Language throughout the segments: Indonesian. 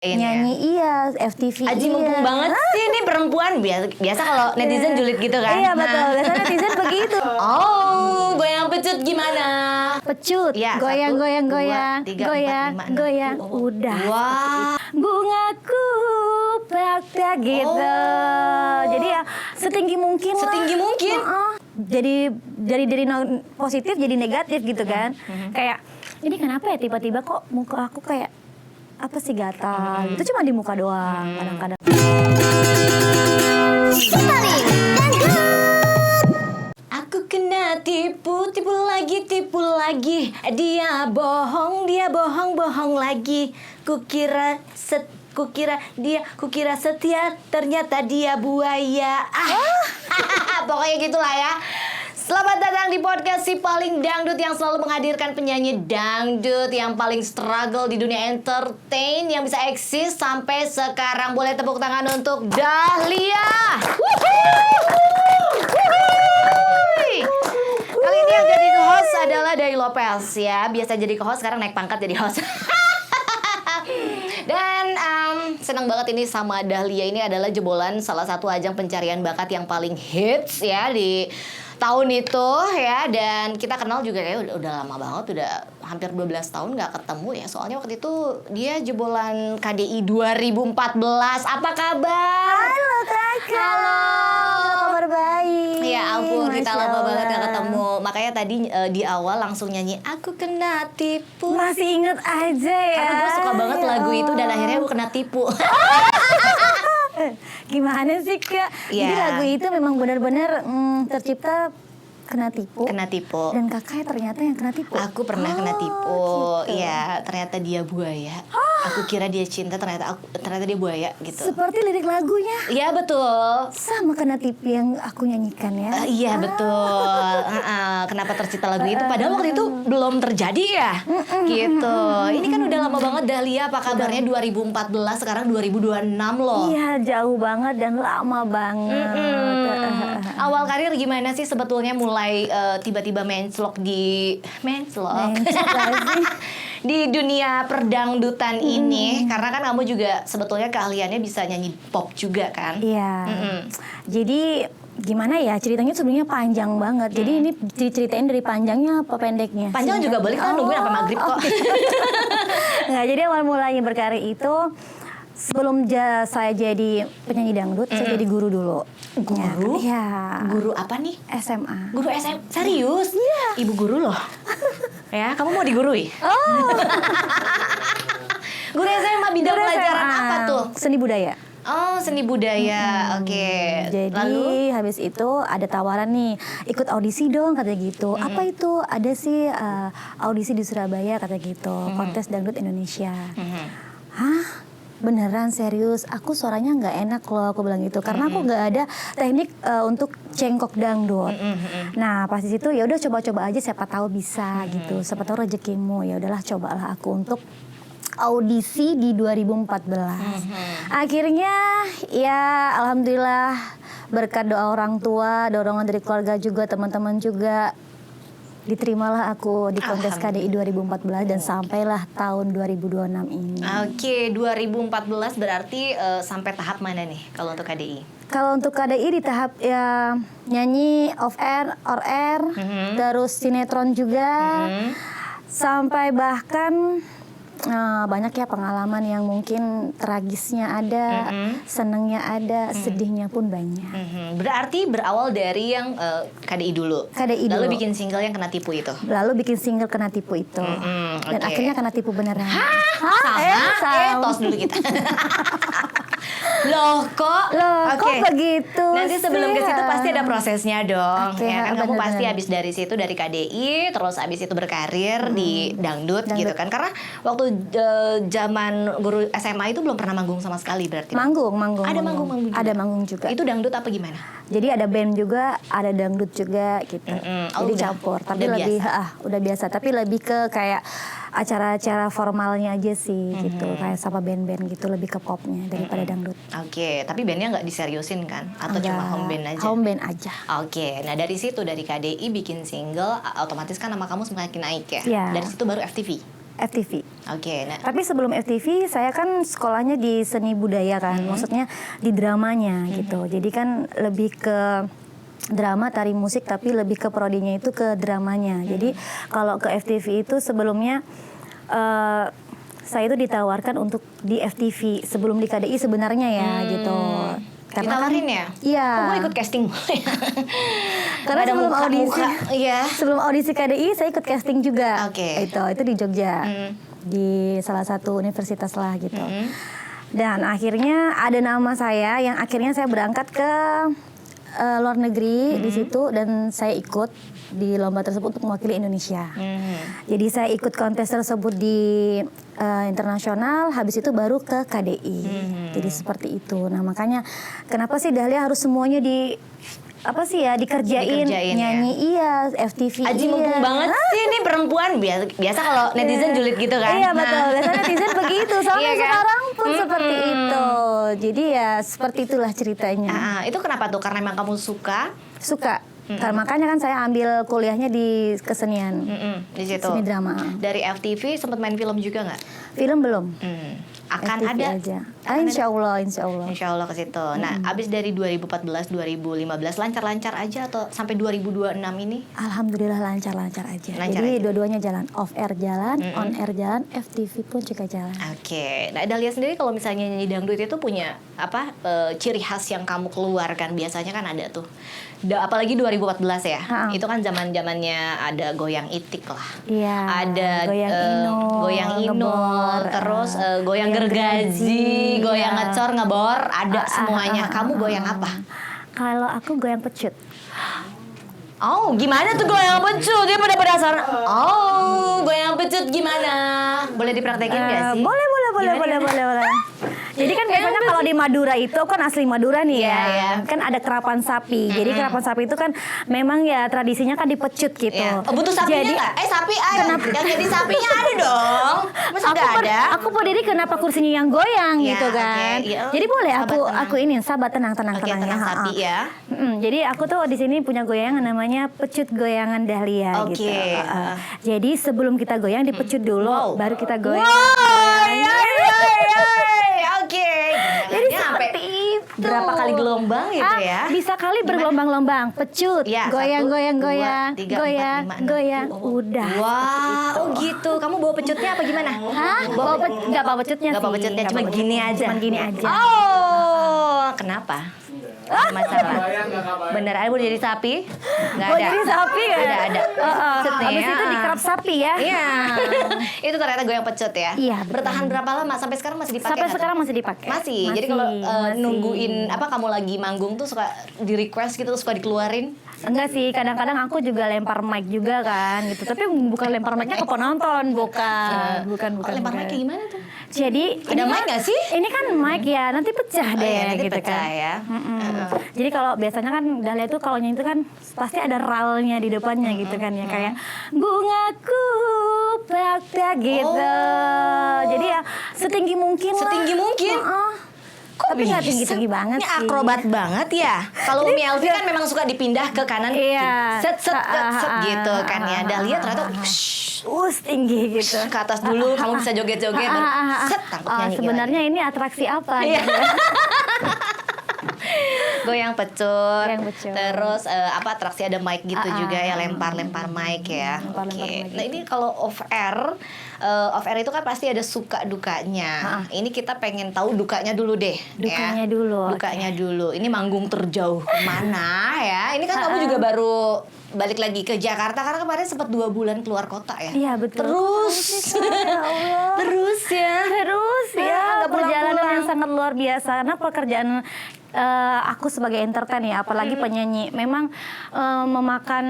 Nyanyi iya, FTV Aji iya. mumpung banget sih ini perempuan. Biasa kalau netizen julid gitu kan. Iya betul, biasanya netizen begitu. Oh, goyang pecut gimana? Pecut, Ya, goyang, 1, goyang, 2, goyang, 3, 4, goyang, 5, 6, goyang, 7. udah. Wah. Bungaku praktek gitu. Jadi ya setinggi mungkin lah. Setinggi mungkin? Jadi dari positif jadi negatif gitu kan. Kayak ini kenapa ya tiba-tiba kok muka aku kayak apa sih gatal. Itu cuma di muka doang kadang-kadang. Aku kena tipu, tipu lagi, tipu lagi. Dia bohong, bohong lagi. Kukira setia, ternyata dia buaya. Pokoknya gitulah ya. Selamat datang di podcast Si Paling Dangdut yang selalu menghadirkan penyanyi dangdut yang paling struggle di dunia entertain yang bisa eksis sampai sekarang. Boleh tepuk tangan untuk Dahlia. Kali ini yang jadi host adalah Dai Lopez ya. Biasa jadi host, sekarang naik pangkat jadi host. Dan senang banget ini sama Dahlia. Ini adalah jebolan salah satu ajang pencarian bakat yang paling hits ya di tahun itu ya. Dan kita kenal juga kayak udah lama banget, udah hampir 12 tahun gak ketemu ya. Soalnya waktu itu dia jebolan KDI 2014. Apa kabar? Halo kakak. Halo. Kabar baik. Ya ampun, kita Masya lama banget Allah. gak ketemu. Makanya tadi di awal langsung nyanyi Aku Kena Tipu. Masih inget aja ya. Karena gue suka banget Ya lagu itu dan Allah. akhirnya gue kena tipu. Gimana sih kak? Jadi Ya. lagu itu memang benar-benar tercipta kena tipu. Kena tipu. Dan kakak ternyata yang kena tipu. Aku pernah kena tipu. Gitu. Iya, ternyata dia buaya. Aku kira dia cinta, ternyata dia buaya gitu. Seperti lirik lagunya. Iya betul. Sama kena tipu yang aku nyanyikan ya. Iya betul. Kenapa tercipta lagu itu? Padahal waktu itu belum terjadi ya. Gitu. Ini kan udah lama banget Dahlia. Apa kabarnya 2014 sekarang 2026 loh. Iya jauh banget dan lama banget. Awal karir gimana sih sebetulnya mulai tiba-tiba menclok di di dunia perdangdutan ini, karena kan kamu juga sebetulnya keahliannya bisa nyanyi pop juga kan? Iya. Jadi gimana ya ceritanya sebenarnya panjang banget. Jadi ini diceritain dari panjangnya apa pendeknya? Panjang juga boleh, kan nungguin sampai maghrib kok. Nggak, jadi awal mulanya berkarir itu sebelum saya jadi penyanyi dangdut, saya jadi guru dulu. Guru? Iya. Guru apa nih? SMA. Guru SM? Serius? Iya. Ibu guru loh. Ya, kamu mau digurui? Oh. Guru SMA bidang Guru pelajaran SMA. apa tuh? Seni budaya. Oh, seni budaya. Oke. Jadi Lalu? habis itu ada tawaran nih, ikut audisi dong katanya gitu. Apa itu? Ada sih audisi di Surabaya katanya gitu, kontes dangdut Indonesia. Hah? Beneran serius? Aku suaranya nggak enak loh, aku bilang gitu. Karena aku nggak ada teknik untuk cengkok dangdut. Nah pas di situ ya udah coba-coba aja, siapa tahu bisa gitu. Siapa tahu rezekimu. Ya udahlah cobalah aku untuk audisi di 2014. Akhirnya ya alhamdulillah berkat doa orang tua, dorongan dari keluarga juga, teman-teman juga, diterimalah aku di kontes KDI 2014 dan sampailah tahun 2026 ini. Oke, 2014 berarti sampai tahap mana nih kalau untuk KDI? Kalau untuk KDI di tahap ya nyanyi off air, on air, terus sinetron juga, sampai bahkan banyak ya pengalaman yang mungkin tragisnya ada, senengnya ada, sedihnya pun banyak. Berarti berawal dari yang KDI dulu. KDI Lalu dulu. bikin single yang kena tipu itu. Lalu bikin single kena tipu itu. Dan oke. akhirnya kena tipu beneran. Sama. Tos dulu kita. Loh kok? Kok begitu Nanti sebelum ke sih? situ pasti ada prosesnya dong. Oke, Ya kan kamu bener-bener. pasti habis dari situ dari KDI, terus habis itu berkarir di dangdut gitu kan. Karena waktu zaman guru SMA itu belum pernah manggung sama sekali berarti. Manggung. Ada manggung juga? Ada manggung juga. Itu dangdut apa gimana? Jadi ada band juga, ada dangdut juga gitu. Oh, Jadi udah- campur. Tapi udah lebih biasa. udah biasa. Tapi lebih ke kayak acara-acara formalnya aja sih gitu. Kayak sama band-band gitu, lebih ke popnya daripada dangdut. Oke, tapi bandnya nggak diseriusin kan? Atau cuma Enggak, home band aja? Home band aja. Oke, nah dari situ dari KDI bikin single, otomatis kan nama kamu semakin naik ya. Iya. Dari situ baru FTV. FTV. Oke, nah. Tapi sebelum FTV saya kan sekolahnya di seni budaya kan, maksudnya di dramanya gitu. Jadi kan lebih ke drama, tari musik, tapi lebih ke prodinya itu ke dramanya. Jadi kalau ke FTV itu sebelumnya saya itu ditawarkan untuk di FTV sebelum di KDI sebenarnya ya gitu. Ditawarin ya? Iya. Oh, gue ikut casting boleh. Karena Ada sebelum audisi, iya. sebelum audisi KDI saya ikut casting juga. Oke. Itu di Jogja, di salah satu universitas lah gitu. Dan akhirnya ada nama saya yang akhirnya saya berangkat ke luar negeri di situ dan saya ikut di lomba tersebut untuk mewakili Indonesia. Jadi saya ikut kontes tersebut di internasional, habis itu baru ke KDI. Jadi seperti itu. Nah makanya kenapa sih Dahlia harus semuanya dikerjain nyanyi iya, FTV Aji iya. mumpung banget sih ini perempuan biasa kalau netizen julid gitu kan. Iya betul, biasanya netizen begitu. Sampai Iya kan? sekarang pun seperti itu. Jadi ya seperti itulah ceritanya. Itu kenapa tuh? Karena emang kamu suka? Suka. Karena makanya kan saya ambil kuliahnya di kesenian. Di situ. Seni drama. Dari FTV sempat main film juga nggak? Film belum. Akan FTV ada. aja. Akan Insya Allah, insya Allah. Insya Allah ke situ. Nah, abis dari 2014, 2015 lancar-lancar aja atau sampai 2026 ini? Alhamdulillah lancar-lancar aja. Lancar Jadi aja. dua-duanya jalan, off air jalan, on air jalan, FTV pun juga jalan. Oke. Nah, Dahlia sendiri kalau misalnya nyanyi dangdut itu punya apa ciri khas yang kamu keluarkan? Biasanya kan ada tuh. Apalagi 2014 ya. Itu kan zaman-zamannya ada goyang itik lah. Iya. Ada goyang ino, ngebor, terus goyang gergaji, goyang ngecor, ngebor, ada semuanya. Kamu goyang apa? Kalau aku goyang pecut. Oh, gimana tuh goyang pecut? Dia pada penasaran. Oh, goyang pecut gimana? Boleh dipraktekin nggak sih? Boleh. Gimana? Jadi kan biasanya kalau di Madura itu kan asli Madura nih Iya, ya. iya. Kan ada kerapan sapi. Jadi kerapan sapi itu kan memang ya tradisinya kan dipecut gitu. Iya. Oh, butuh sapinya Jadi, nggak? Sapi ayo. Yang jadi sapinya ada dong. Masa nggak ada? Aku berdiri kenapa kursinya yang goyang Ya, gitu kan. oke. Iya. Jadi boleh Sahabat tenang. aku ini sahabat tenang Oke, ya. tenang sapi ya. Jadi aku tuh di sini punya goyangan namanya pecut goyangan Dahlia Oke. gitu. Jadi sebelum kita goyang dipecut dulu, Wow. baru kita goyang. Oke. Jadi Gimana? seperti itu. Berapa kali gelombang gitu ya? Bisa kali bergelombang-lombang. Pecut, Ya, goyang, 1, goyang, 2, goyang, 3, 4, goyang, 5, 6, goyang. 7. Udah. Wah, oh gitu. Kamu bawa pecutnya apa gimana? Hah? Nggak bawa pecutnya Nggak sih. bawa pecutnya, Nggak cuma bawa gini pecutnya. aja. Cuman gini aja. Oh, kenapa? Ada masalah. Bener, ada boleh jadi sapi? Nggak Oh ada. jadi sapi kan? Ada. Set nih, Habis itu dikerap sapi ya? Iya. Itu ternyata goyang pecut ya? Iya, betul. Bertahan berapa lama? Sampai sekarang masih dipakai? Sampai nggak sekarang tuh? masih dipakai. Masih. Jadi kalau nungguin apa kamu lagi manggung tuh suka di request gitu suka dikeluarin? Enggak sih, kadang-kadang aku juga lempar mic juga kan gitu. Tapi bukan lempar mic-nya ke penonton, bukan. Oh, lempar mic kayak gimana tuh? Jadi Ada mic nggak sih? Ini kan mic ya, nanti pecah deh iya, nanti gitu pecah kan. ya. Jadi kalau biasanya kan Dahlia tuh kalau nyanyi itu kan pasti ada ralnya di depannya gitu kan ya, kayak bungaku bakta gitu. Jadi ya setinggi mungkin lah. Setinggi mungkin? Tapi nggak tinggi-tinggi banget Ini sih. akrobat banget ya. Kalau Umi Elvi kan memang suka dipindah ke kanan, Iya. set gitu kan ya. Dahlia ternyata Tinggi gitu. ke atas dulu, kamu bisa joget-joget, set tangkap nyanyi. Sebenarnya ini atraksi apa? Iya. Gitu. Goyang pecut, Goyang pecut. terus apa atraksi ada mic gitu juga ya, lempar-lempar mic ya. Lempar-lempar Oke. mic Nah ini kalau off air itu kan pasti ada suka dukanya. Ini kita pengen tahu dukanya dulu deh. Dukanya ya. dulu, Dukanya dulu. Ini manggung terjauh kemana ya? Ini kan kamu juga baru balik lagi ke Jakarta karena kemarin sempat 2 bulan keluar kota ya. Iya betul. Terus, Ya Allah. terus ya. Terus ya, nggak perjalanan pulang-pulang. yang sangat luar biasa. Karena pekerjaan aku sebagai entertain ya, apalagi penyanyi, memang memakan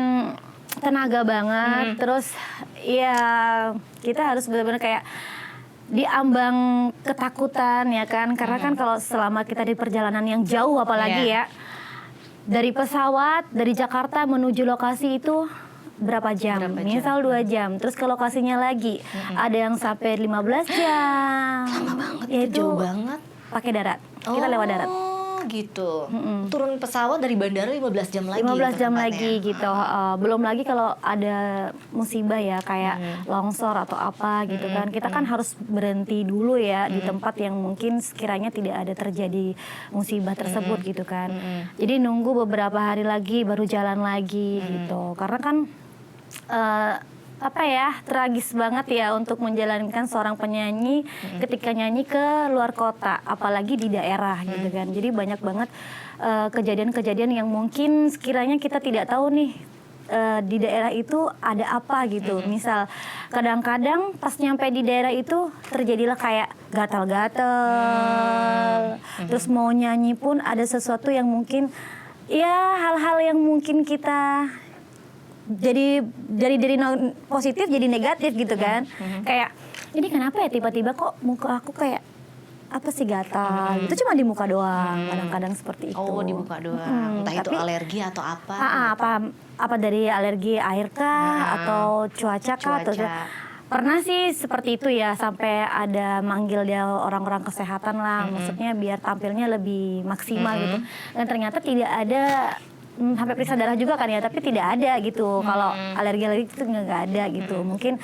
tenaga banget. Terus ya kita harus benar-benar kayak diambang ketakutan ya kan, karena kan kalau selama kita di perjalanan yang jauh apalagi ya, dari pesawat dari Jakarta menuju lokasi itu berapa jam? Misal 2 jam, terus ke lokasinya lagi ada yang sampai 15 jam. Lama banget, Ya itu jauh banget. pakai darat. Kita lewat darat. gitu. Turun pesawat dari bandara 15 jam lagi. 15 ke jam tempatnya. lagi gitu. Belum lagi kalau ada musibah ya kayak longsor atau apa gitu kan. Kita kan harus berhenti dulu ya di tempat yang mungkin sekiranya tidak ada terjadi musibah tersebut gitu kan. Jadi nunggu beberapa hari lagi baru jalan lagi gitu. Karena kan apa ya, tragis banget ya untuk menjalankan seorang penyanyi ketika nyanyi ke luar kota, apalagi di daerah gitu kan. Jadi banyak banget kejadian-kejadian yang mungkin sekiranya kita tidak tahu nih di daerah itu ada apa gitu. Misal kadang-kadang pas nyampe di daerah itu terjadilah kayak gatal-gatal. Terus mau nyanyi pun ada sesuatu yang mungkin ya hal-hal yang mungkin kita jadi dari positif jadi negatif gitu kan. Kayak ini kenapa ya tiba-tiba kok muka aku kayak apa sih gatal. Itu cuma di muka doang, kadang-kadang seperti itu. Oh, di muka doang. Entah itu alergi atau apa. Apa dari alergi air kah atau cuaca kah atau pernah sih seperti itu ya, sampai ada manggil dia orang-orang kesehatan lah, maksudnya biar tampilnya lebih maksimal gitu. Dan ternyata tidak ada sampai periksa darah juga kan ya, tapi tidak ada gitu. Kalau alergi itu nggak ada gitu. Mungkin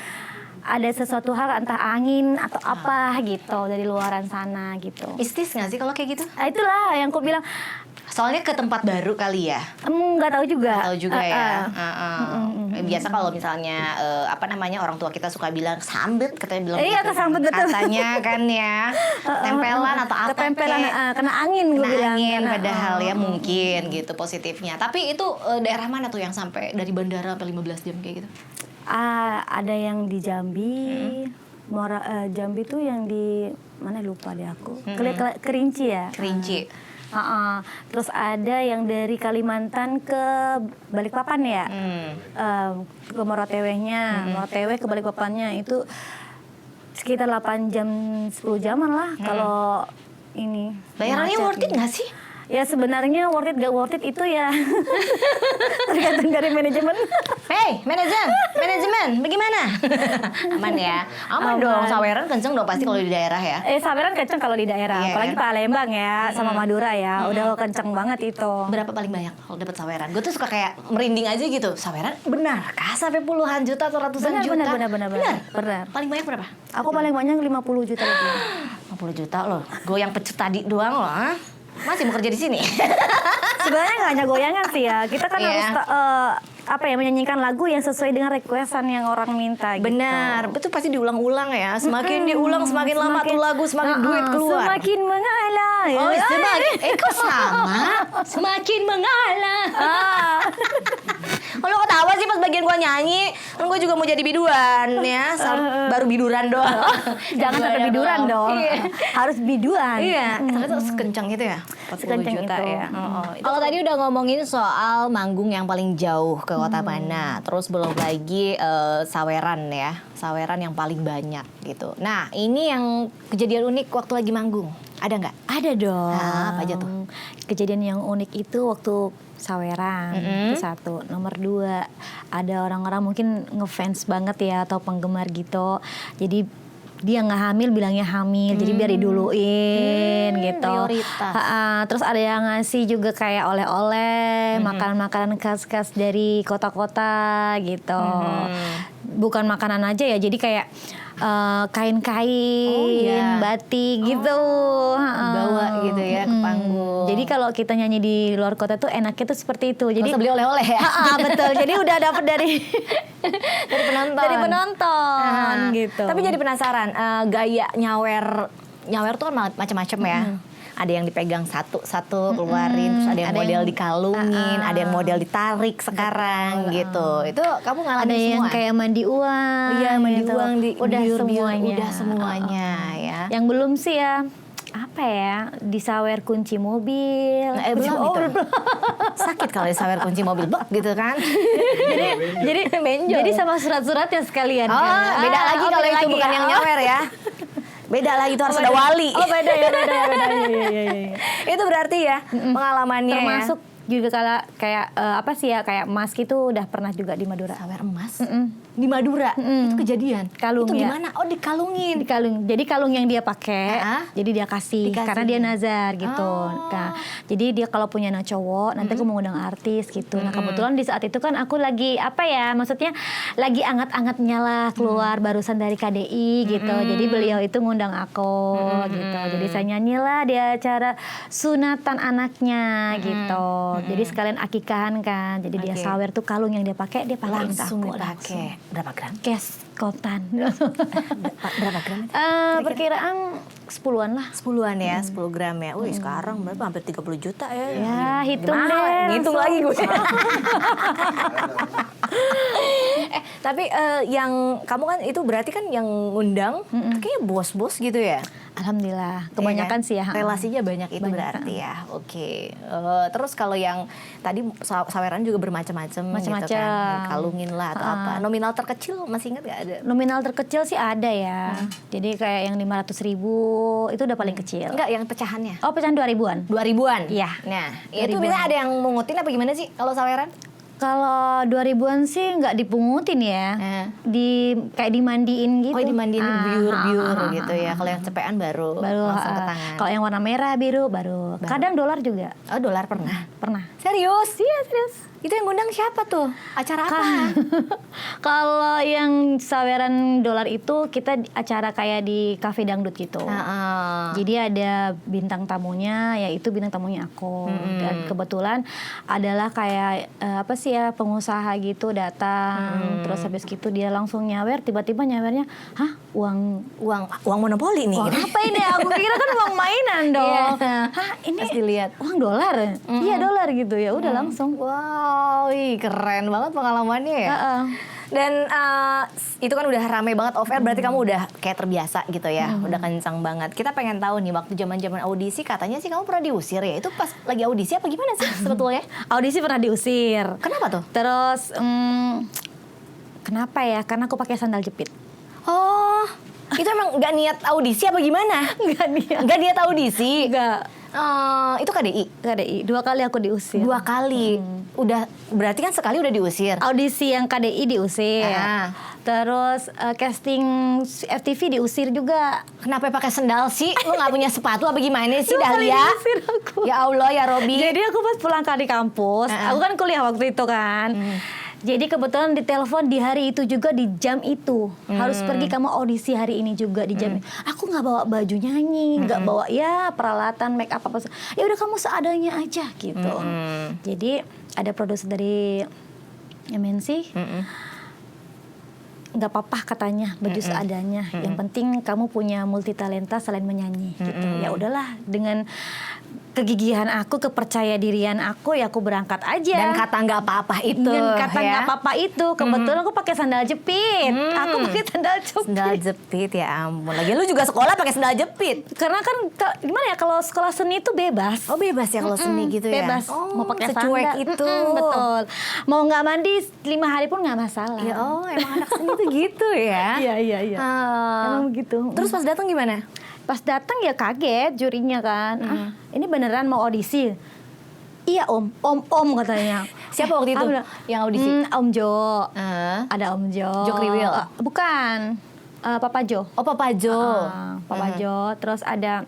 ada sesuatu hal entah angin atau apa gitu dari luaran sana gitu. Istis nggak sih kalau kayak gitu? Itulah yang aku bilang. Soalnya ke tempat baru kali ya. Nggak tahu juga. Tahu juga ya. Biasa kalau misalnya apa namanya orang tua kita suka bilang sambet, katanya bilang. Iya, gitu. kesambet betul. Katanya kan ya. Tempelan atau apa? Ketempelan, kena angin gue kena bilang. angin, padahal ya mungkin gitu positifnya. Tapi itu daerah mana tuh yang sampai dari bandara sampai 15 jam kayak gitu? Ada yang di Jambi. Jambi tuh yang di mana lupa deh aku. Kerinci ya. Kerinci. Terus ada yang dari Kalimantan ke Balikpapan ya. Ke Morotewehnya, Morotewe ke Balikpapannya itu sekitar 8 jam 10 jaman lah kalau ini. Bayarannya worth it nggak sih? Ya sebenarnya worth it gak worth it itu ya tergantung dari manajemen. Hey, manajemen, bagaimana? Aman ya? Aman dong, saweran kenceng dong pasti kalau di daerah ya. Saweran kenceng kalau di daerah, Iya, apalagi kan? Palembang ya, sama Madura ya, udah kenceng banget itu. Berapa paling banyak kalau dapat saweran? Gue tuh suka kayak merinding aja gitu. Saweran benarkah sampai puluhan juta atau ratusan juta? Benar. Paling banyak berapa? Aku paling banyak 50 juta lebih. 50 juta loh. Gue yang pecut tadi doang loh. Ha? Masih mau kerja di sini? Sebenarnya nggak hanya goyangan sih ya. Kita kan harus menyanyikan lagu yang sesuai dengan requestan yang orang minta. Benar, itu pasti diulang-ulang ya. Semakin diulang, semakin lama tuh lagu, semakin duit keluar. Semakin mengalah. Oh, semakin, kok sama? Semakin mengalah. Kalau ketawa sih pas bagian gua nyanyi, kan gua juga mau jadi biduan ya, baru biduran doang. Jangan sampai biduran dong. Iya. Harus biduan. Iya, ternyata sekencang itu ya. 40 Sekencang juta itu. ya. Kalau tadi udah ngomongin soal manggung yang paling jauh ke kota mana, terus belum lagi saweran ya, saweran yang paling banyak gitu. Nah, ini yang kejadian unik waktu lagi manggung, ada nggak? Ada dong. Apa aja tuh? Kejadian yang unik itu waktu saweran, itu satu. Nomor 2, ada orang-orang mungkin ngefans banget ya atau penggemar gitu. Jadi dia nggak hamil bilangnya hamil, jadi biar diduluin gitu. Prioritas. Terus ada yang ngasih juga kayak oleh-oleh, makanan-makanan khas-khas dari kota-kota gitu. Bukan makanan aja ya, jadi kayak kain-kain, batik gitu. Bawa gitu ya ke panggung. Jadi kalau kita nyanyi di luar kota tuh enaknya tuh seperti itu. Jadi beli oleh-oleh ya. Betul. Jadi udah dapet dari penonton. dari penonton gitu. Tapi jadi penasaran, gaya nyawer tuh kan macam-macam ya. Ada yang dipegang satu-satu keluarin, terus ada yang model dikalungin, ada yang model ditarik sekarang gitu. Itu kamu ngalamin ada semua? yang kayak mandi uang. Iya, mandi gitu. uang udah semuanya. Udah semuanya ya. Yang belum sih ya apa ya, disawer kunci mobil. Belum itu. Sakit kalau disawer kunci mobil gitu kan. jadi sama surat-suratnya sekalian. Oh, kan? beda lagi kalau itu bukan yang nyawer ya. Beda lagi, itu harus ada wali. Oh, beda. Iya. Itu berarti ya pengalamannya. Termasuk juga kalau kayak apa sih ya, kayak emas gitu udah pernah juga di Madura. Sawer emas. Di Madura itu kejadian. Kalung, itu ya. gimana? Oh, dikalungin. Jadi kalung yang dia pakai, jadi dia kasih Dikasih. karena dia nazar gitu. Nah, jadi dia kalau punya anak cowok, nanti aku mau ngundang artis gitu. Nah, kebetulan di saat itu kan aku lagi maksudnya lagi anget-angetnya lah keluar barusan dari KDI gitu. Jadi beliau itu ngundang aku gitu. Jadi saya nyanyilah di acara sunatan anaknya gitu. Jadi sekalian akikahan kan. Jadi dia sawer tuh kalung yang dia pakai Langsung aku dipakai. Berapa gram? cash kontan. Berapa gram? Perkiraan 10-an lah. 10-an ya, 10 gram ya. Wih, sekarang berapa? Hampir 30 juta ya. Ya, hitung Gimana? deh. Ngitung lagi gue. Tapi yang kamu kan itu berarti kan yang ngundang kayaknya bos-bos gitu ya? Alhamdulillah, kebanyakan sih ya. Relasinya banyak itu berarti ya. Oke. Terus kalau yang tadi saweran juga bermacam-macam gitu kan. Kalungin lah atau apa. Nominal terkecil masih ingat gak ada? Nominal terkecil sih ada ya. Jadi kayak yang 500.000 itu udah paling kecil. Enggak, yang pecahannya. Oh, pecahan 2000-an. 2000-an? Iya. Nah, itu biasanya ada yang mungutin apa gimana sih kalau saweran? Kalau 2000-an sih nggak dipungutin ya. Kayak dimandiin gitu. Oh, dimandiin biur-biur gitu ya. Kalau yang cepean baru langsung ke tangan. Kalau yang warna merah, biru baru. Kadang dolar juga. Oh, dolar pernah? Pernah. Serius? Iya, serius. Itu yang ngundang siapa tuh? Acara apa? Kalau yang saweran dolar itu kita acara kayak di kafe dangdut gitu. Jadi ada bintang tamunya, yaitu bintang tamunya aku. Dan kebetulan adalah kayak pengusaha gitu datang. Terus habis gitu dia langsung nyawer, tiba-tiba nyawernya, hah, uang monopoli nih. Uang apa ini? Aku kira kan uang mainan dong. Hah, ini pas dilihat uang dolar? Iya, dolar gitu ya. Udah langsung. Wow, keren banget pengalamannya ya. Dan itu kan udah rame banget off-air, berarti kamu udah kayak terbiasa gitu ya, udah kencang banget. Kita pengen tahu nih, waktu zaman-zaman audisi katanya sih kamu pernah diusir ya. Itu pas lagi audisi apa gimana sih sebetulnya? Audisi pernah diusir. Kenapa tuh? Terus kenapa ya? Karena aku pakai sandal jepit. Oh, itu emang nggak niat audisi apa gimana? Nggak niat audisi? Nggak. Itu KDI? 2 kali aku diusir. 2 kali? Udah, berarti kan sekali udah diusir? Audisi yang KDI diusir. Terus casting FTV diusir juga. Kenapa pakai sendal sih? Lu nggak punya sepatu apa gimana sih, 2 kali Dahlia? diusir aku. Ya Allah, ya Robi. Jadi aku pas pulang di kampus, aku kan kuliah waktu itu kan. Jadi kebetulan ditelepon di hari itu juga, di jam itu. Harus pergi kamu audisi hari ini juga di jam. Aku nggak bawa baju nyanyi, nggak bawa ya peralatan make up apa. Ya udah kamu seadanya aja gitu. Jadi ada produser dari MNC. Nggak apa-apa katanya, baju seadanya. Yang penting kamu punya multi talenta selain menyanyi gitu. Ya udahlah, dengan kegigihan aku, kepercaya dirian aku, ya aku berangkat aja. Dan kata nggak apa-apa itu. Dan kata nggak apa-apa itu. Kebetulan aku pakai sandal jepit. Aku pakai sandal jepit. Sandal jepit, ya ampun. Lagi lu juga sekolah pakai sandal jepit. Karena kan gimana ya, kalau sekolah seni itu bebas. Oh, bebas ya kalau seni gitu ya. Bebas. Oh, mau pakai secuek sandal. itu. Betul. Mau nggak mandi 5 hari pun nggak masalah. Ya, oh, emang anak seni tuh gitu ya. Iya. Emang begitu. Terus pas datang gimana? Pas datang ya kaget jurinya kan. Ini beneran mau audisi? Iya om katanya. Siapa waktu itu yang audisi? Om Jo. Ada Om Jo. Jo Kriwil? Bukan. Papa Jo. Oh, Papa Jo. Papa Jo. Terus ada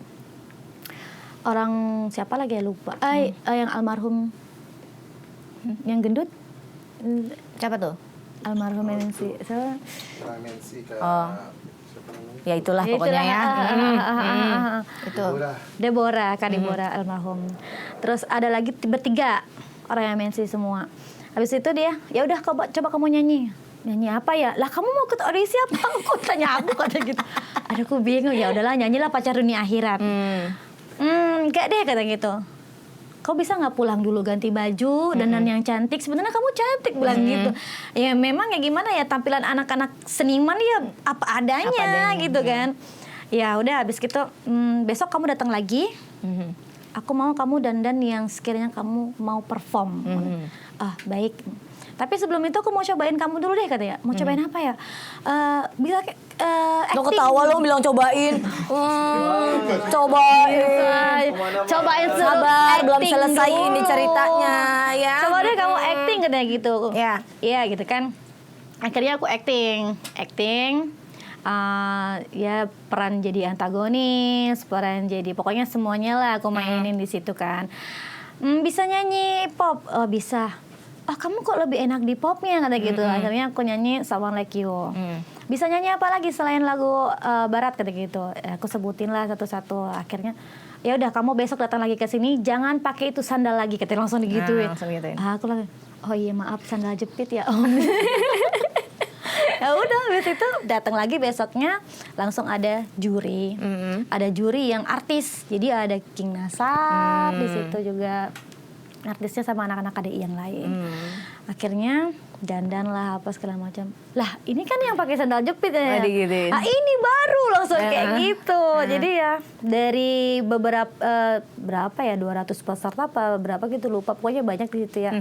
orang siapa lagi ya, lupa. Yang almarhum, yang gendut. Siapa tuh? Almarhum MNC. Siapa? Ya itulah pokoknya ya. Itu Deborah, Kak Deborah almarhum. Terus ada lagi bertiga orang yang MNC semua. Habis itu dia, ya udah coba kamu nyanyi. Nyanyi apa ya? Lah kamu mau ikut audisi apa? Aku tanya aku kata gitu. Ada aku bingung, ya udahlah nyanyilah Pacar Dunia Akhirat. Enggak deh kata gitu. Kau bisa nggak pulang dulu ganti baju dandan yang cantik, sebenarnya kamu cantik bilang gitu. Ya memang ya gimana ya, tampilan anak-anak seniman ya apa adanya gitu kan. Ya udah habis gitu besok kamu datang lagi. Aku mau kamu dandan yang sekiranya kamu mau perform. Baik. Tapi sebelum itu aku mau cobain kamu dulu deh katanya. Mau cobain apa ya? Bila acting. Lo ketawa lo bilang cobain. Cobain. Cobain sabar, belum selesai dulu. ini ceritanya ya. Coba deh kamu acting katanya gitu. Ya. Iya gitu kan. akhirnya aku acting. Ya peran jadi antagonis, peran jadi pokoknya semuanya lah aku mainin di situ kan. Bisa nyanyi pop, bisa. Oh kamu kok lebih enak di popnya kata gitu. Akhirnya aku nyanyi Someone Like You. Bisa nyanyi apa lagi selain lagu barat kata gitu. Aku sebutin lah satu-satu. Akhirnya ya udah kamu besok datang lagi ke sini, jangan pakai itu sandal lagi kata langsung digituin. Langsung gituin. Aku lagi, oh iya maaf sandal jepit ya om. Ya udah habis itu datang lagi besoknya langsung ada juri. Ada juri yang artis. Jadi ada King Nasar di situ juga. Artisnya sama anak-anak KDI yang lain. Akhirnya dandan lah apa segala macam. Lah ini kan yang pakai sandal jepit ya. Nah ini baru langsung kayak gitu. Jadi ya dari beberapa berapa ya 200 peserta apa berapa gitu lupa pokoknya banyak di situ ya.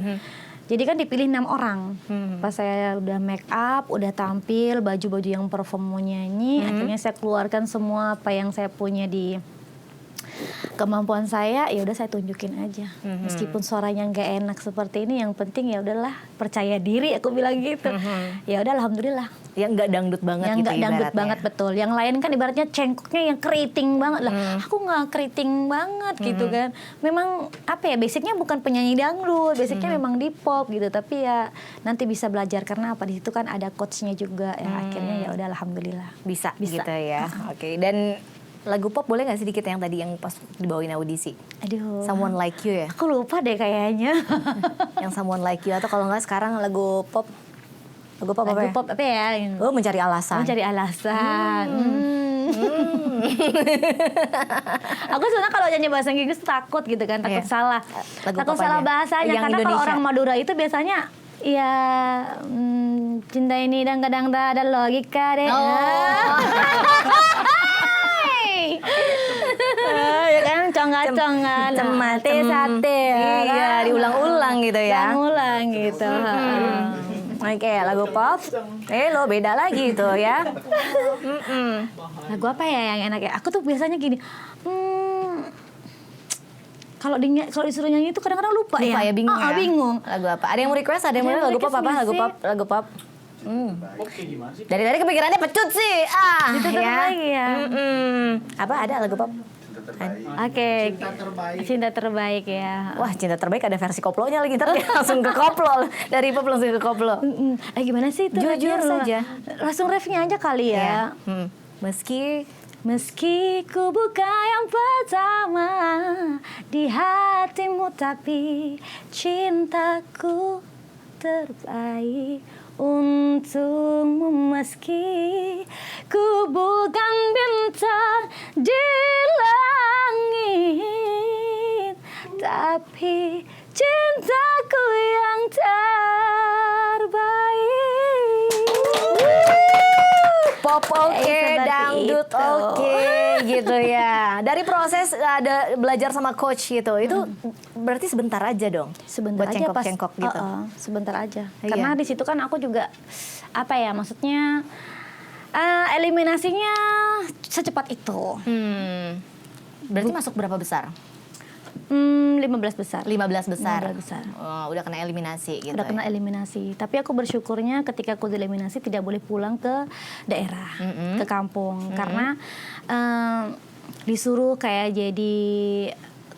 Jadi kan dipilih 6 orang. Pas saya udah make up, udah tampil, baju-baju yang perform mau nyanyi, akhirnya saya keluarkan semua apa yang saya punya di kemampuan saya, ya udah saya tunjukin aja. Meskipun suaranya nggak enak seperti ini, yang penting ya udahlah percaya diri, aku bilang gitu. Ya udah alhamdulillah. Yang nggak dangdut banget Yang gitu nggak dangdut ibaratnya. banget betul. Yang lain kan ibaratnya cengkoknya yang keriting banget lah. Aku nggak keriting banget gitu kan. Memang apa ya basicnya bukan penyanyi dangdut, basicnya memang di pop gitu. Tapi ya nanti bisa belajar karena apa di situ kan ada coachnya juga. Ya akhirnya ya udah alhamdulillah. Bisa gitu ya. Oke. Dan lagu pop boleh nggak sedikit yang tadi yang pas dibawain audisi? Aduh. Someone Like You ya. Aku lupa deh kayaknya. Yang Someone Like You atau kalau nggak sekarang lagu pop. Lagu pop apa Lagu ya? pop apa ya? Oh, Mencari Alasan. Mencari alasan. Aku sebenarnya kalau nyanyi bahasa Inggris takut gitu kan, takut salah. Lagu Takut pop salah aja. bahasanya Yang karena kalau Indonesia. orang Madura itu biasanya ya cinta ini dan kadang tak ada logika deh. Ya kan congak-congak Cemate sate Iya, diulang-ulang gitu ya. Ulang gitu. Oke, lagu pop. Lo beda lagi tuh ya. Lagu apa ya yang enak ya? Aku tuh biasanya gini. Kalau disuruh nyanyi itu kadang-kadang lupa ya. Lupa ya, bingung ya. Bingung. Lagu apa? Ada yang mau request? Ada yang mau Ada yang lagu pop request apa? nggak Lagu sih? pop, lagu pop. Dari tadi kepikirannya pecut sih. Itu lagi ya. Apa ada lagu pop? Oke. Cinta terbaik ya. Wah, cinta terbaik ada versi koplonya lagi. Ntar dia langsung ke koplo. Dari pop langsung ke koplo. Gimana sih itu? Jujur saja. Langsung refnya aja kali ya. Meski ku buka yang pertama di hatimu, tapi cintaku terbaik untukmu. Meski ku bukan bintang di langit, tapi cintaku yang terbaik. pop oke, Seperti dangdut itu. oke, gitu ya. Dari proses ada belajar sama coach gitu, itu berarti sebentar aja dong. Sebentar buat aja pas cengkok-cengkok gitu. sebentar aja. Iya. Karena di situ kan aku juga apa ya maksudnya eliminasinya secepat itu. Berarti masuk berapa besar? 15 besar. 15 besar. 15 besar. Oh, udah kena eliminasi gitu. Udah kena ya. eliminasi. Tapi aku bersyukurnya ketika aku dieliminasi tidak boleh pulang ke daerah, ke kampung. Karena disuruh kayak jadi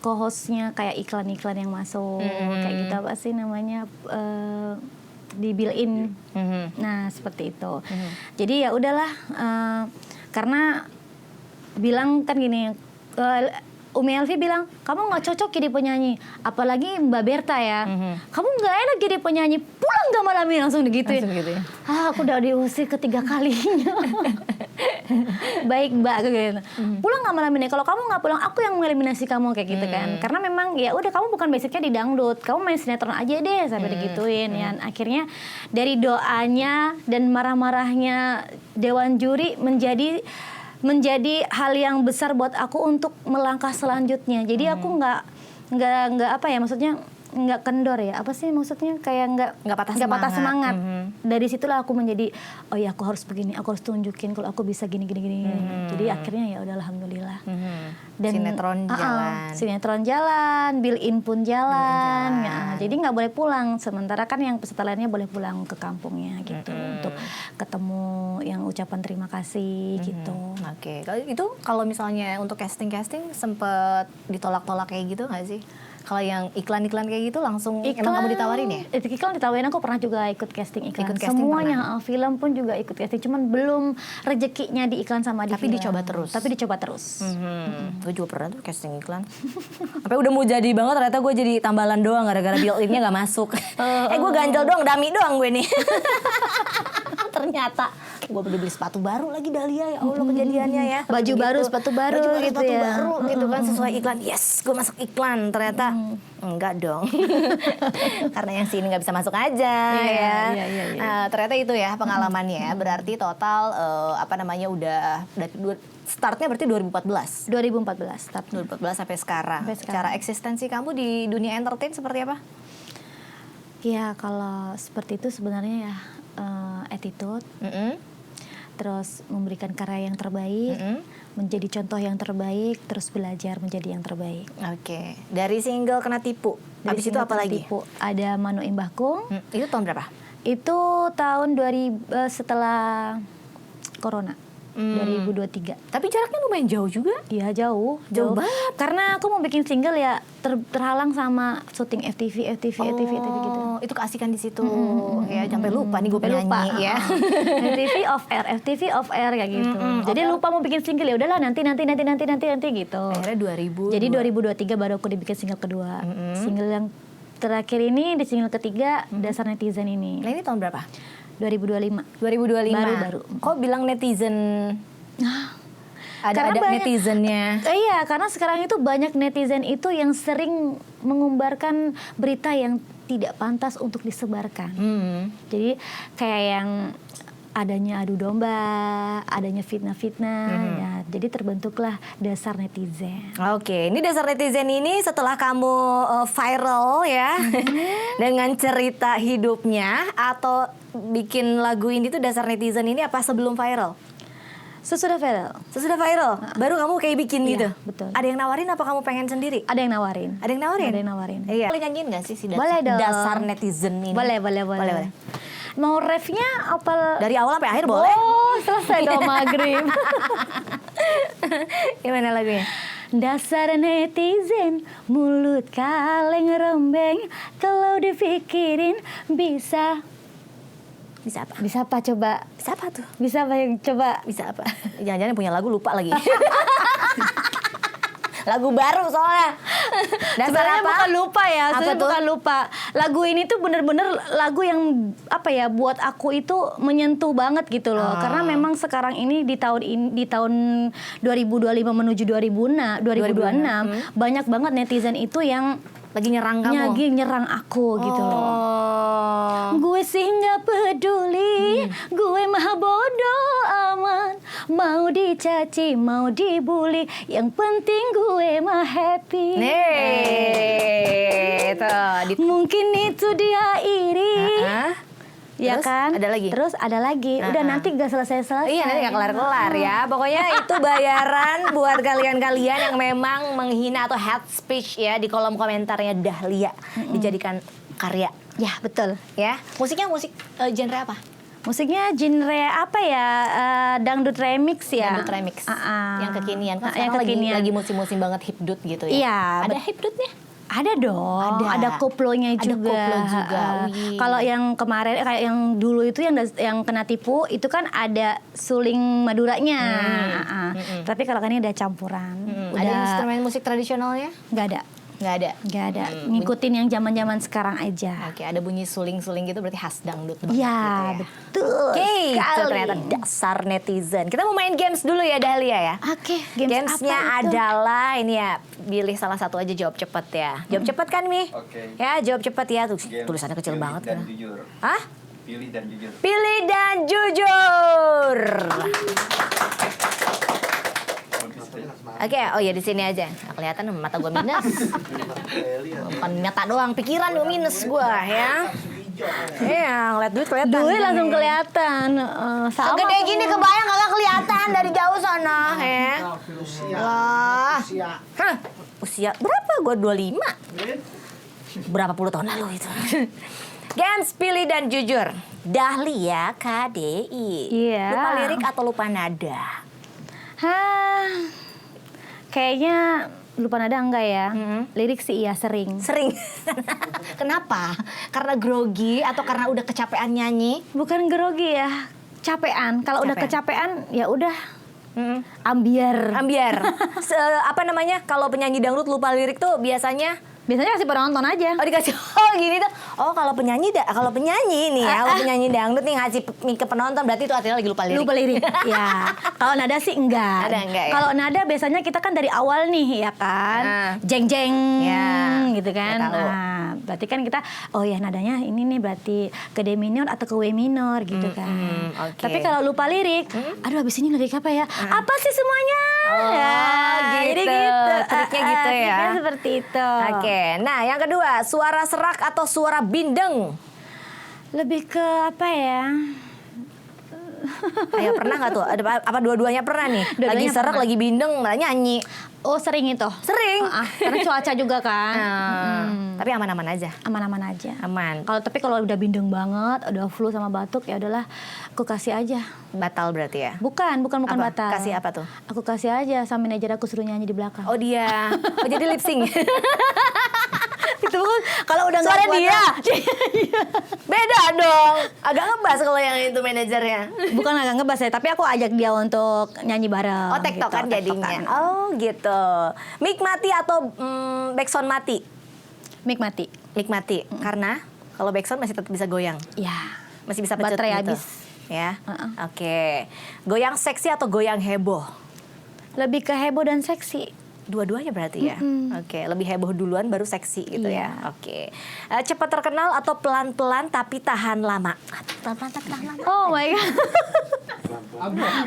co-hostnya kayak iklan-iklan yang masuk. Kayak gitu apa sih namanya, di built-in. Nah seperti itu. Jadi ya udahlah, karena bilang kan gini, Umi Elvi bilang, kamu nggak cocok jadi penyanyi, apalagi Mbak Berta ya, kamu nggak enak jadi penyanyi, pulang nggak malam ini, langsung digituin. Langsung gitu ya. Aku udah diusir ketiga kalinya. Baik Mbak, aku gitu. Pulang nggak malam ini, kalau kamu nggak pulang, aku yang mengeliminasi kamu kayak gitu kan. Karena memang ya udah kamu bukan basicnya di dangdut, kamu main sinetron aja deh sampai digituin. Ya akhirnya dari doanya dan marah-marahnya Dewan Juri menjadi hal yang besar buat aku untuk melangkah selanjutnya. Jadi aku nggak apa ya maksudnya nggak kendor ya, apa sih maksudnya, kayak Nggak patah patah semangat. semangat. Dari situlah aku menjadi, oh ya aku harus begini, aku harus tunjukin kalau aku bisa gini. Jadi akhirnya ya udah alhamdulillah. Sinetron jalan, Bill In pun jalan. Ya, jadi nggak boleh pulang. Sementara kan yang peserta lainnya boleh pulang ke kampungnya gitu untuk ketemu yang ucapan terima kasih gitu. Oke, kalau misalnya untuk casting sempet ditolak-tolak kayak gitu nggak sih? Kalau yang iklan-iklan kayak gitu langsung emang kamu ditawarin ya? Iklan ditawarin, aku pernah juga ikut casting iklan. Ikut casting Semuanya, film pun juga ikut casting. Cuman belum rezekinya di iklan sama di Tapi film. dicoba terus. Tapi dicoba terus. Gue juga pernah tuh casting iklan. Sampai udah mau jadi banget, ternyata gue jadi tambalan doang gara-gara built-in-nya nggak masuk. Gue ganjel doang, dummy doang gue nih. Ternyata gue beli sepatu baru lagi Dahlia, ya Allah kejadiannya ya. Baju baru, sepatu baru gitu sepatu ya. baru gitu kan sesuai iklan. Yes, gue masuk iklan. Ternyata enggak dong. Karena yang sini nggak bisa masuk aja ya. Ternyata itu ya pengalamannya. Berarti total udah startnya berarti 2014. 2014 start. 2014 sampai sekarang. Cara eksistensi kamu di dunia entertain seperti apa? Ya kalau seperti itu sebenarnya ya attitude. Terus memberikan karya yang terbaik, menjadi contoh yang terbaik, terus belajar menjadi yang terbaik. Oke. Dari single Kena Tipu. Habis itu apa lagi? Tipu. Ada Manu Imbahkung. Itu tahun berapa? Itu tahun 2000 setelah Corona. 2023. Tapi jaraknya lumayan jauh juga. Iya jauh banget. Karena aku mau bikin single ya terhalang sama syuting FTV gitu. Itu keasikan di situ. Ya sampai lupa nih gue penyanyi ya. FTV off air kayak gitu. Jadi lupa mau bikin single, ya udahlah nanti gitu. Akhirnya 2000. Jadi 2023 baru aku dibikin single kedua. Single yang terakhir ini, di single ketiga Dasar Netizen ini. Nah ini tahun berapa? 2025. Baru. Kok bilang netizen? Ada netizennya. Iya, karena sekarang itu banyak netizen itu yang sering mengumbarkan berita yang tidak pantas untuk disebarkan. Jadi kayak yang adanya adu domba, adanya fitnah-fitnah, ya, jadi terbentuklah Dasar Netizen. Oke, ini Dasar Netizen ini setelah kamu viral ya, dengan cerita hidupnya, atau bikin lagu ini tuh Dasar Netizen ini apa sebelum viral? Sesudah viral? Baru kamu kayak bikin iya, gitu? Betul. Ada yang nawarin apa kamu pengen sendiri? Ada yang nawarin. Iya. Boleh nyanyiin gak sih Boleh dong. Dasar Netizen ini? Boleh. Mau refnya apa? Dari awal sampai akhir boleh? Oh, selesai dong maghrib. Gimana lagunya? Dasar netizen, mulut kaleng rembeng, kalau dipikirin bisa apa? Bisa apa coba? Bisa apa tuh? Bisa apa yang coba? Bisa apa? Jangan-jangan punya lagu lupa lagi. Lagu baru soalnya. Sebenarnya bukan lupa ya, bukan lupa. Lagu ini tuh bener-bener lagu yang apa ya, buat aku itu menyentuh banget gitu loh. Karena memang sekarang ini di tahun 2025 menuju 2026 banyak banget netizen itu yang lagi nyerang kamu. Lagi nyerang aku gitu loh. Gue sih nggak peduli, gue mah bodoh amat. Mau dicaci, mau dibully, yang penting gue mah happy. Mungkin itu dia iri. Ya terus, kan? Terus ada lagi. Udah nanti gak selesai-selesai. Iya, nanti gak kelar-kelar ya. Pokoknya itu bayaran buat kalian-kalian yang memang menghina atau hate speech ya di kolom komentarnya Dahlia dijadikan karya. Ya, betul. Ya. Musiknya musik genre apa? Musiknya genre apa ya? Dangdut remix ya. Dangdut remix. Yang kekinian. Kan yang kekinian. Lagi musim-musim banget hipdut gitu ya. Iya. Ada hipdutnya? Ada dong, ada koplonya juga. Ada koplo juga. Kalau yang kemarin, kayak yang dulu itu yang Kena Tipu itu kan ada suling Maduranya. Tapi kalau kan ini ada campuran. Ada instrumen musik tradisionalnya? Nggak ada. Ngikutin yang zaman-zaman sekarang aja. Oke, ada bunyi suling-suling gitu berarti khas dangdut banget. Iya, gitu ya. betul. Oke, itu ternyata Dasar Netizen. Kita mau main games dulu ya Dahlia ya. Oke, gamesnya adalah ini ya, pilih salah satu aja, jawab cepet ya. Jawab cepet kan Mi? Oke. Ya, jawab cepet ya. Tulisannya kecil banget dan kan. jujur. Hah? Pilih dan jujur. Pilih dan jujur. Oke, oh ya di sini aja. Nah, kelihatan mata gue minus. Bukan mata doang, pikiran gue minus gue ya. Iya, ngeliat duit kelihatan. Duit langsung kelihatan. Sama Segede tuh. gini kebayang kagak kelihatan dari jauh sana ya. Lah. Hah, usia berapa? Gue 25. Berapa puluh tahun lalu itu. Gens, pilih dan jujur. Dahlia KDI. Iya. Lupa lirik atau lupa nada? Hah, kayaknya lupa nada enggak ya? Lirik sih iya sering. Sering. Kenapa? Karena grogi atau karena udah kecapean nyanyi? Bukan grogi ya, capean. Kalau udah Capean. kecapean ya udah ambiar. Ambiar. Apa namanya? Kalau penyanyi dangdut lupa lirik tuh biasanya Biasanya kasih penonton aja. oh dikasih gini tuh. Oh kalau penyanyi kalau penyanyi nih ya, kalau penyanyi dangdut nih ngasih ke penonton berarti itu artinya lagi lupa lirik. Lupa lirik. Ya. Kalau nada sih enggak. Nada enggak ya? Kalau nada biasanya kita kan dari awal nih ya kan. Jeng-jeng Ya, gitu kan. ya tahu. Nah, berarti kan kita oh ya nadanya ini nih berarti ke D minor atau ke W minor gitu kan. oke. Tapi kalau lupa lirik, aduh habis ini lirik apa ya? Apa sih semuanya? Oh, jadi gitu. Triknya gitu ya. Triknya seperti itu. Oke, nah yang kedua, suara serak atau suara bindeng? Lebih ke apa ya? Ayo pernah nggak tuh? Ada apa dua-duanya pernah nih? Lagi Dua-duanya serak, pernah. lagi bindeng, malah nyanyi. Oh sering itu. Sering. Karena cuaca juga kan. Tapi aman-aman aja. Aman-aman aja. Aman. Tapi kalau udah bindeng banget, udah flu sama batuk ya udahlah aku kasih aja. Batal berarti ya? Bukan Apa? batal. Kasih apa tuh? Aku kasih aja sama manajer aku suruh nyanyi di belakang. Oh dia. Oh jadi lip sync. Itu kan kalau udah Suara kuat dia. Iya. Beda dong. Agak ngebas kalau yang itu manajernya. Bukan agak ngebas ya, tapi aku ajak dia untuk nyanyi bareng. Oh tektokan gitu, jadinya. tektokan. Oh gitu. Mic mati atau backsound mati? Mic mati. Mic mati. Karena kalau backsound masih tetap bisa goyang. Ya. Masih bisa pecut Baterai gitu. habis. Ya. Oke. Goyang seksi atau goyang heboh? Lebih ke heboh dan seksi. Dua-duanya berarti ya. Oke, lebih heboh duluan baru seksi gitu Iya. ya. Oke. Cepat terkenal atau pelan-pelan tapi tahan lama? Pelan-pelan tapi tahan lama. Oh my god.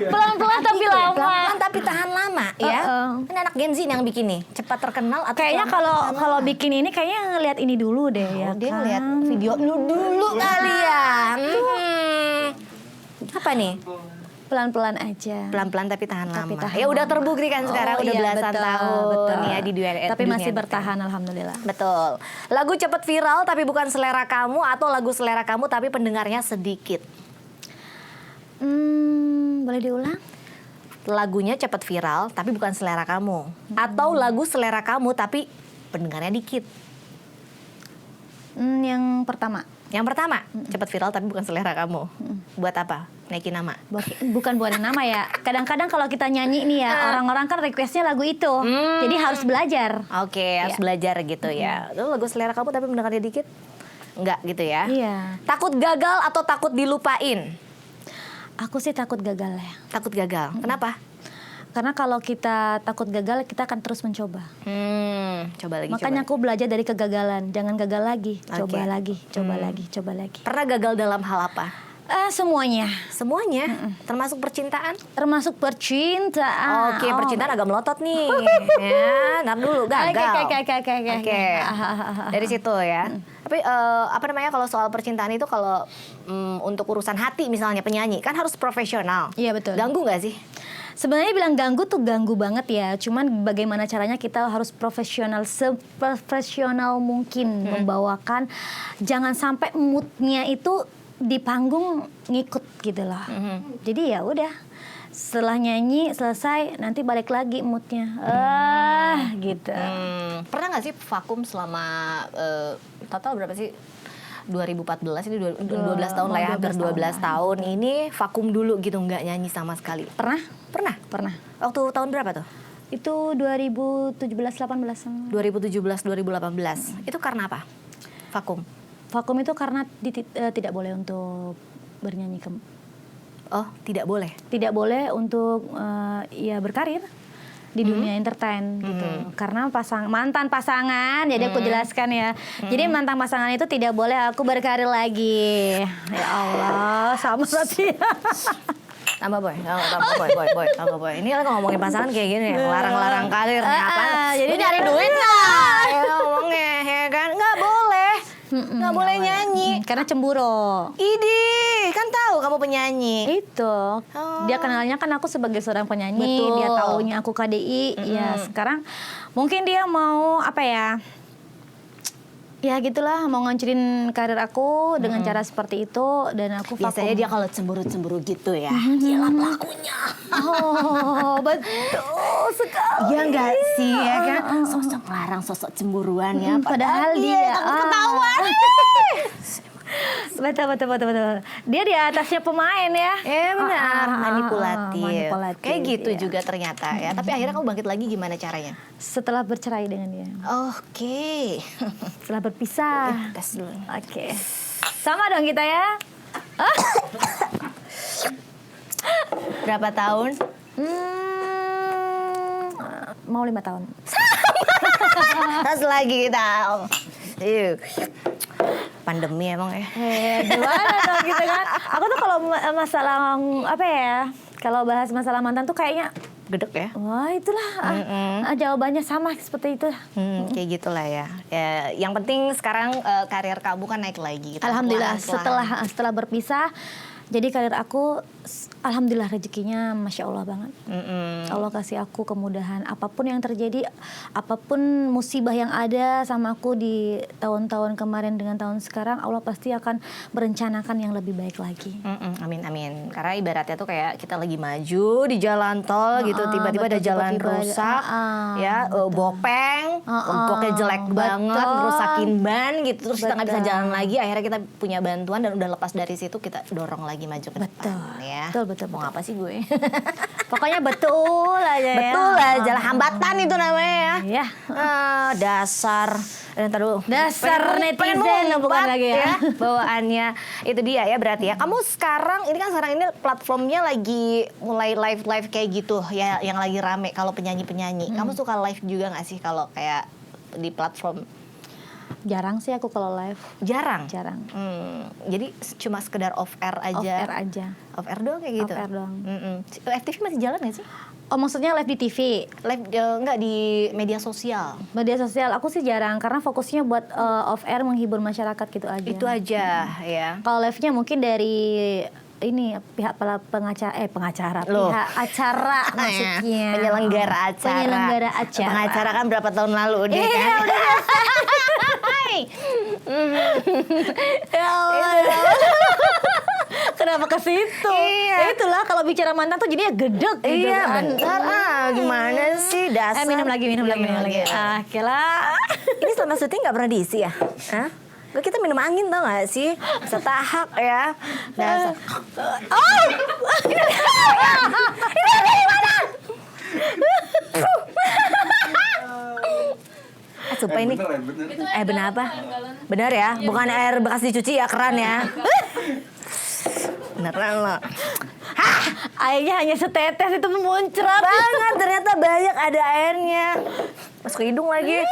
Pelan-pelan tapi lama. Pelan-pelan tapi tahan lama ya. Ini anak Gen Z nih yang bikin nih. Cepat terkenal atau Kayaknya pelan-pelan kalau tahan lama? bikin ini kayaknya ngeliat ini dulu deh ya. Dia kan? ngeliat video dulu kali ya. Apa nih? Pelan-pelan aja. Pelan-pelan tapi tahan Tapi lama. tahan Ya udah lama. terbukti kan sekarang Oh, udah iya, belasan betul, tahun betul. ya di dunia. Tapi dunia masih entertain. bertahan alhamdulillah. Betul. Lagu cepet viral tapi bukan selera kamu atau lagu selera kamu tapi pendengarnya sedikit. Boleh diulang? Lagunya cepet viral tapi bukan selera kamu atau lagu selera kamu tapi pendengarnya dikit. Yang pertama. Yang pertama, cepet viral tapi bukan selera kamu. Buat apa? Naikin nama. Bukan buat nama ya. Kadang-kadang kalau kita nyanyi nih ya, orang-orang kan requestnya lagu itu. Jadi harus belajar. Oke, harus belajar gitu ya. Lalu lagu selera kamu tapi pendengarnya dikit? Enggak gitu ya. Iya. Takut gagal atau takut dilupain? Aku sih takut gagal ya. Takut gagal. Kenapa? Karena kalau kita takut gagal, kita akan terus mencoba. Coba lagi. Makanya coba. aku belajar dari kegagalan. Jangan gagal lagi. Coba Oke. lagi, coba lagi, coba lagi. Pernah gagal dalam hal apa? Semuanya. Semuanya, termasuk percintaan. Termasuk percintaan. Oke, percintaan agak melotot nih. Ya, ntar dulu gagal. Oke. Dari situ ya. Tapi apa namanya kalau soal percintaan itu kalau untuk urusan hati misalnya penyanyi kan harus profesional. Iya, betul. Ganggu nggak sih? Sebenarnya bilang ganggu tuh ganggu banget ya. Cuman bagaimana caranya kita harus profesional, seprofesional mungkin membawakan. Jangan sampai moodnya itu di panggung ngikut gitu loh. Jadi ya udah. Setelah nyanyi selesai nanti balik lagi moodnya. Gitu. Pernah nggak sih vakum selama total berapa sih? 2014 ini 12 tahun lah ya, hampir 12 tahun ini vakum dulu gitu nggak nyanyi sama sekali. Pernah? Pernah. Waktu tahun berapa tuh? Itu 2017-18. 2017-2018. Itu karena apa? Vakum. Vakum itu karena tidak boleh untuk bernyanyi Oh, tidak boleh. tidak boleh untuk ya berkarir di dunia entertain gitu. Karena mantan pasangan, jadi aku jelaskan ya. Jadi mantan pasangan itu tidak boleh aku berkarir lagi. Ya Allah, sama berarti. Tambah boy. Tambah boy. Ini lagi ngomongin pasangan kayak gini ya, larang-larang karir apa? jadi Lu nyari duit lah. Ya ngomongnya ya kan, nggak boleh. Nggak boleh nyanyi. Karena cemburu. Idi, kan tahu kamu penyanyi. Itu dia kenalnya kan aku sebagai seorang penyanyi. Betul. Dia taunya aku KDI. Ya sekarang mungkin dia mau apa ya? Ya gitulah, mau ngancurin karir aku dengan cara seperti itu, dan aku Biasanya vakum. dia kalau cemburu-cemburu gitu ya, dialah pelakunya. Oh, betul sekali. Iya enggak sih ya kan? Sosok larang, sosok cemburuan ya. Padahal dia takut ketahuan. Betul. Dia di atasnya pemain ya. Benar, manipulatif. Manipulatif, Kayak gitu iya. juga ternyata ya. Tapi akhirnya kamu bangkit lagi gimana caranya? Setelah bercerai dengan dia. Oke. Setelah berpisah. Tes dulu. Oke. Sama dong kita ya. Berapa tahun? Mau 5 tahun. Tes lagi kita. Pandemi emang ya. Gimana dong gitu kan? Aku tuh kalau masalah apa ya? Kalau bahas masalah mantan tuh kayaknya Gedek ya. wah itulah jawabannya sama seperti itu. Kayak gitulah ya. Yang penting sekarang karir kamu kan naik lagi. Gitu. Alhamdulillah Pelan-pelan. setelah berpisah, jadi karir aku alhamdulillah rezekinya masya Allah banget. Allah kasih aku kemudahan, apapun yang terjadi, apapun musibah yang ada sama aku di tahun-tahun kemarin dengan tahun sekarang, Allah pasti akan merencanakan yang lebih baik lagi. Amin. Karena ibaratnya tuh kayak kita lagi maju di jalan tol gitu, tiba-tiba ada betul, jalan tiba-tiba rusak, ada, bopeng, pokoknya jelek banget, ngerusakin ban gitu, terus kita nggak bisa Betul. jalan lagi. Akhirnya kita punya bantuan dan udah lepas dari situ kita dorong lagi maju ke depan ya. Betul. Mau apa sih gue? Pokoknya betul aja ya. Betul lah, jalan hambatan itu namanya ya. Iya. Dasar Dasar netizen, bukan lagi ya. Bawaannya itu dia ya berarti ya. Kamu sekarang ini platformnya lagi mulai live kayak gitu ya, yang lagi rame kalau penyanyi. Kamu suka live juga nggak sih kalau kayak di platform? Jarang sih aku kalau live. Jarang. Jadi cuma sekedar off air aja. Off air aja. Off air doang kayak gitu. Off air doang. FTV masih jalan nggak sih? Oh maksudnya live di TV? Live nggak di media sosial? Media sosial aku sih jarang karena fokusnya buat off air menghibur masyarakat gitu aja. Itu aja ya. Kalau live-nya mungkin dari ini pihak pengacara, Loh. pihak acara maksudnya. Penyelenggara acara. Pengacara kan berapa tahun lalu deh kan? Udah. Ya Allah. Kenapa ke situ? Iya. Ya itulah kalau bicara mantan tuh jadinya gedek gitu Iya kan. bentar gimana sih dasar. Minum lagi. Oke lah. Ini selama syuting nggak pernah diisi ya? Hah? Kita minum angin tau gak sih? Setahap ya. Dasar. Oh! Ini dari mana? Sumpah ini. Bener. Benar apa? Benar ya? Bukan air bekas dicuci ya, keran ya. Beneran loh. Airnya hanya setetes itu memuncrat. Banget, ternyata banyak ada airnya. Masuk ke hidung lagi.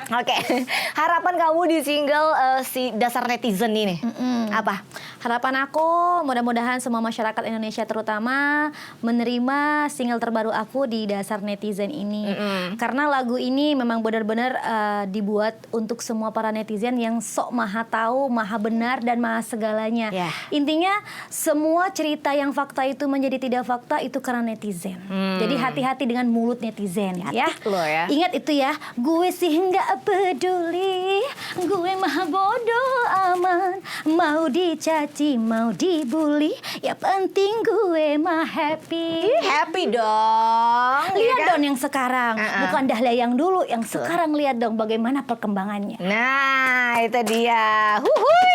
Oke. Harapan kamu di single si Dasar Netizen ini apa? Harapan aku mudah-mudahan semua masyarakat Indonesia terutama menerima single terbaru aku di Dasar Netizen ini. Karena lagu ini memang benar-benar dibuat untuk semua para netizen yang sok maha tahu, maha benar dan maha segalanya. Yeah. Intinya semua cerita yang fakta itu menjadi tidak fakta itu karena netizen. Jadi hati-hati dengan mulut netizen ya. Hati lo ya. Ingat itu ya, gue sih nggak peduli, gue mah bodoh aman, mau dicaci, mau dibully, ya penting gue mah happy. Happy dong. Lihat ya kan? dong yang sekarang, bukan Dahlia yang dulu, yang sekarang lihat dong bagaimana perkembangannya. Nah, itu dia. Huhui.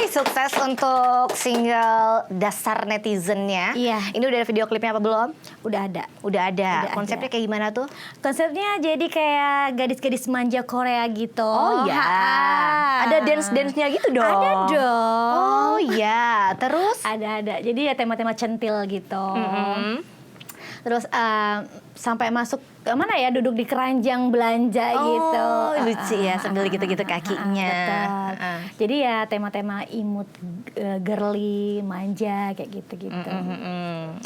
Sukses untuk single Dasar Netizennya. Iya. Ini udah ada video klipnya apa belum? Udah ada. Udah ada. Udah Konsepnya ada. kayak gimana tuh? Konsepnya jadi kayak gadis-gadis manja Korea gitu. Oh ya. Ada dance-dance-nya gitu dong. Ada dong. Oh ya. Terus? Ada. Jadi ya tema-tema centil gitu. Terus sampai masuk mana ya, duduk di keranjang belanja gitu. Lucu ya, sambil gitu-gitu kakinya. Betul. Jadi ya tema-tema imut, girly, manja kayak gitu-gitu.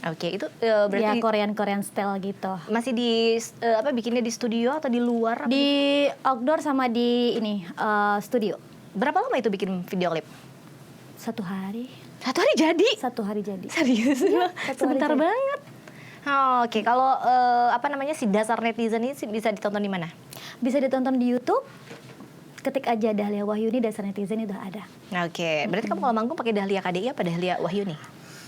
Oke, itu Ya berarti Korean style gitu. masih di bikinnya di studio atau di luar? Di outdoor sama di ini studio. Berapa lama itu bikin video klip? 1 hari. 1 hari jadi? 1 hari jadi. Serius? Sebentar hari jadi. banget. Oke, kalau si dasar netizen ini bisa ditonton di mana? Bisa ditonton di YouTube. Ketik aja Dahlia Wahyuni dasar netizen itu ada. Oke, berarti kamu kalau manggung pakai Dahlia KDI apa Dahlia Wahyuni?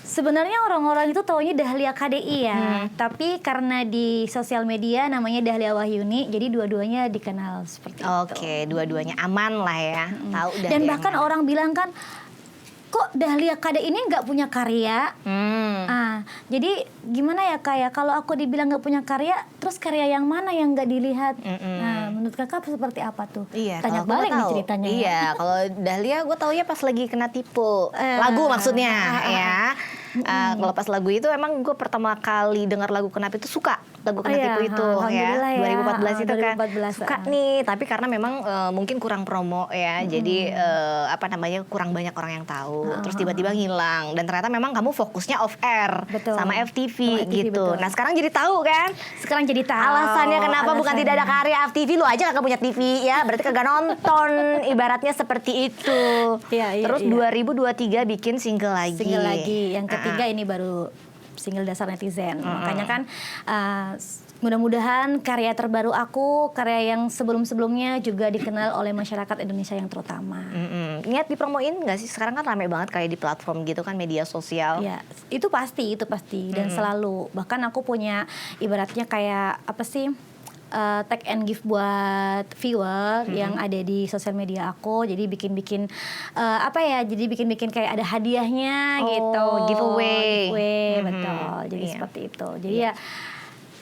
Sebenarnya orang-orang itu taunya Dahlia KDI ya, tapi karena di sosial media namanya Dahlia Wahyuni, jadi dua-duanya dikenal seperti itu. Oke, dua-duanya aman lah ya. Tahu Dahlia. Dan bahkan orang bilang kan, kok Dahlia KDI ini nggak punya karya? Jadi gimana ya kayak kalau aku dibilang nggak punya karya, terus karya yang mana yang nggak dilihat? Nah, menurut kakak seperti apa tuh? Iya, Tanya kalau balik gua nih tahu. ceritanya. Iya, kalau Dahlia gue tau ya pas lagi kena tipu lagu maksudnya ya. Kalau pas lagu itu emang gue pertama kali dengar lagu Kenapa itu suka lagu Kena Tipu itu ya. Alhamdulillah 2014 itu kan 2014, suka nih, tapi karena memang mungkin kurang promo ya. Jadi kurang banyak orang yang tahu. Terus tiba-tiba ngilang dan ternyata memang kamu fokusnya off air Betul. sama FTV Sama FTV, gitu. betul. Nah, sekarang jadi tahu kan? Sekarang jadi tahu. Alasannya kenapa bukan tidak ada Alasannya. karya FTV, lu aja kagak punya TV ya, berarti kagak nonton, ibaratnya seperti itu. Iya, Terus iya. 2023 bikin single lagi. Single lagi, yang ketiga ini baru single dasar netizen. Makanya kan mudah-mudahan karya terbaru aku, karya yang sebelum-sebelumnya juga dikenal oleh masyarakat Indonesia yang terutama. Niat dipromoin nggak sih? Sekarang kan rame banget kayak di platform gitu kan, media sosial. Ya, itu pasti dan selalu. Bahkan aku punya ibaratnya kayak apa sih? Tag and give buat viewer yang ada di sosial media aku, jadi bikin-bikin jadi bikin-bikin kayak ada hadiahnya gitu, giveaway. Betul, jadi Iya. seperti itu. Jadi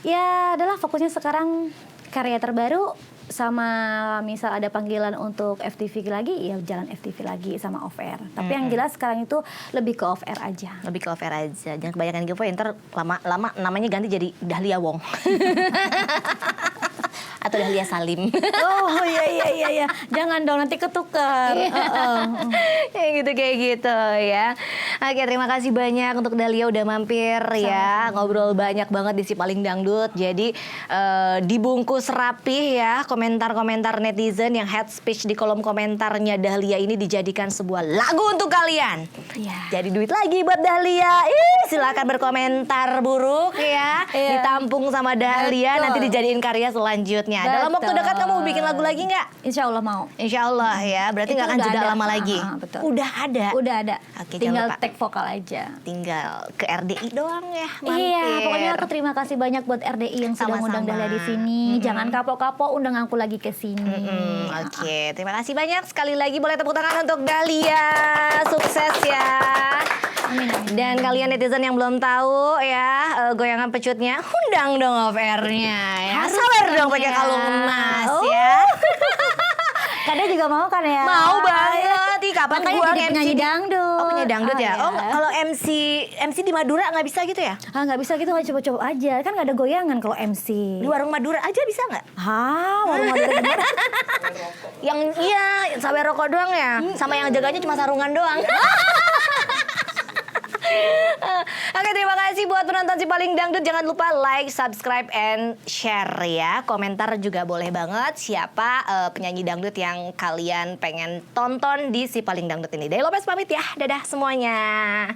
ya adalah fokusnya sekarang karya terbaru, sama misal ada panggilan untuk FTV lagi, ya jalan FTV lagi sama off air. Tapi yang jelas sekarang itu lebih ke off air aja. Lebih ke off air aja, jangan kebanyakan giveaway, ntar lama-lama namanya ganti jadi Dahlia Wong. Atau Dahlia Salim. Oh iya, jangan dong nanti ketukar. Kayak gitu ya. Oke, terima kasih banyak untuk Dahlia udah mampir ya, ngobrol banyak banget di Si Paling Dangdut. Jadi dibungkus rapih ya komentar-komentar netizen yang hate speech di kolom komentarnya Dahlia ini dijadikan sebuah lagu untuk kalian. Iya. Jadi duit lagi buat Dahlia. Silakan berkomentar buruk ya. Iya. Ditampung sama Dahlia, Betul. nanti dijadiin karya selanjutnya. Dalam waktu dekat kamu mau bikin lagu lagi nggak? Insya Allah mau. Insya Allah ya, berarti Itu nggak akan udah jeda ada. lama lagi. Betul. Udah ada. Udah ada. Oke, Tinggal jangan lupa. tag vokal aja. Tinggal ke RDI doang ya, mampir. Iya, pokoknya aku terima kasih banyak buat RDI yang sudah Sama-sama. ngundang Dahlia di sini. Jangan kapok-kapok undang aku lagi ke sini. Oke, terima kasih banyak. Sekali lagi boleh tepuk tangan untuk Dahlia. Sukses ya. Amin. Dan kalian netizen yang belum tahu ya, goyangan pecutnya, undang dong off air-nya ya. Harus Sawer dong dong pakai ya. kalung emas Oh. ya. Kadang juga mau kan ya? Mau banget. Ih, kapan Makanya gua jadi nge-MC penyanyi di- dangdut. Oh, penyanyi dangdut ya. Iya. Oh, kalau MC di Madura nggak bisa gitu ya? Nggak bisa gitu, nggak coba-coba aja. Kan nggak ada goyangan kalau MC. Di warung Madura aja bisa nggak? Warung Madura gimana? Yang iya, sawer rokok doang ya. Sama yang jaganya cuma sarungan doang. Oke, terima kasih buat penonton Si Paling Dangdut. Jangan lupa like, subscribe, and share ya. Komentar juga boleh banget siapa penyanyi dangdut yang kalian pengen tonton di Si Paling Dangdut ini. Day Lopez pamit ya. Dadah semuanya.